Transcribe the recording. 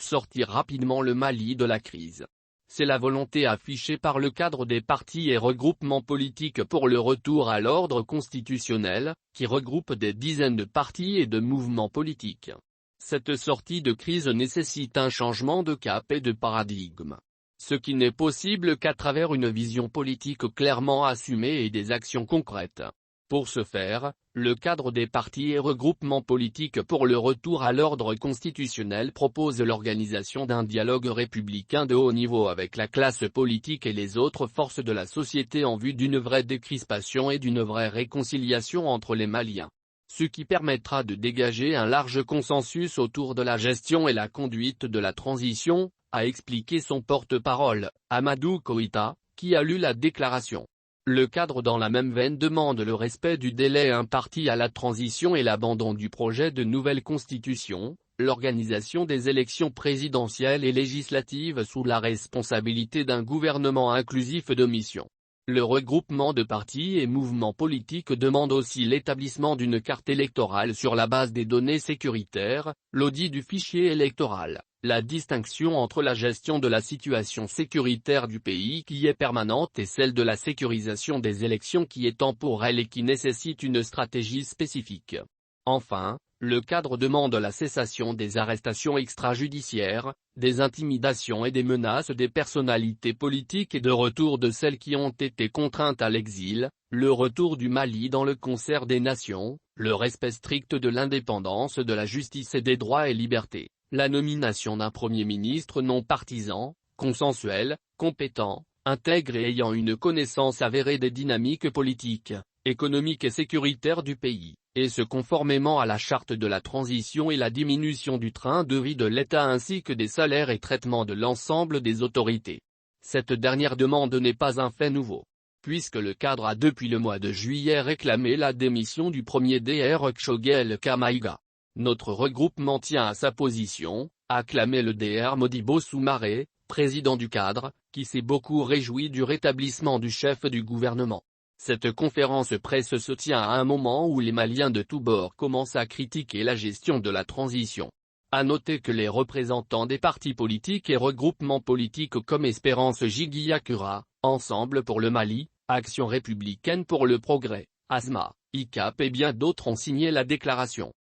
sortir rapidement le Mali de la crise. C'est la volonté affichée par le cadre des partis et regroupements politiques pour le retour à l'ordre constitutionnel, qui regroupe des dizaines de partis et de mouvements politiques. Cette sortie de crise nécessite un changement de cap et de paradigme. Ce qui n'est possible qu'à travers une vision politique clairement assumée et des actions concrètes. Pour ce faire, le cadre des partis et regroupements politiques pour le retour à l'ordre constitutionnel propose l'organisation d'un dialogue républicain de haut niveau avec la classe politique et les autres forces de la société en vue d'une vraie décrispation et d'une vraie réconciliation entre les Maliens. Ce qui permettra de dégager un large consensus autour de la gestion et la conduite de la transition, a expliqué son porte-parole, Amadou Koïta, qui a lu la déclaration. Le cadre dans la même veine demande le respect du délai imparti à la transition et l'abandon du projet de nouvelle constitution, l'organisation des élections présidentielles et législatives sous la responsabilité d'un gouvernement inclusif de mission. Le regroupement de partis et mouvements politiques demande aussi l'établissement d'une carte électorale sur la base des données sécuritaires, l'audit du fichier électoral, la distinction entre la gestion de la situation sécuritaire du pays qui est permanente et celle de la sécurisation des élections qui est temporelle et qui nécessite une stratégie spécifique. Enfin, le cadre demande la cessation des arrestations extrajudiciaires, des intimidations et des menaces des personnalités politiques et de retour de celles qui ont été contraintes à l'exil, le retour du Mali dans le concert des nations, le respect strict de l'indépendance de la justice et des droits et libertés, la nomination d'un Premier ministre non partisan, consensuel, compétent, intègre et ayant une connaissance avérée des dynamiques politiques, économiques et sécuritaires du pays, et ce conformément à la charte de la transition et la diminution du train de vie de l'État ainsi que des salaires et traitements de l'ensemble des autorités. Cette dernière demande n'est pas un fait nouveau, puisque le cadre a depuis le mois de juillet réclamé la démission du premier DR Choguel Kamaïga. Notre regroupement tient à sa position, a clamé le DR Modibo Soumaré, président du cadre, qui s'est beaucoup réjoui du rétablissement du chef du gouvernement. Cette conférence presse se tient à un moment où les Maliens de tous bords commencent à critiquer la gestion de la transition. À noter que les représentants des partis politiques et regroupements politiques comme Espérance Jigiyakura, Ensemble pour le Mali, Action républicaine pour le progrès, ASMA, ICAP et bien d'autres ont signé la déclaration.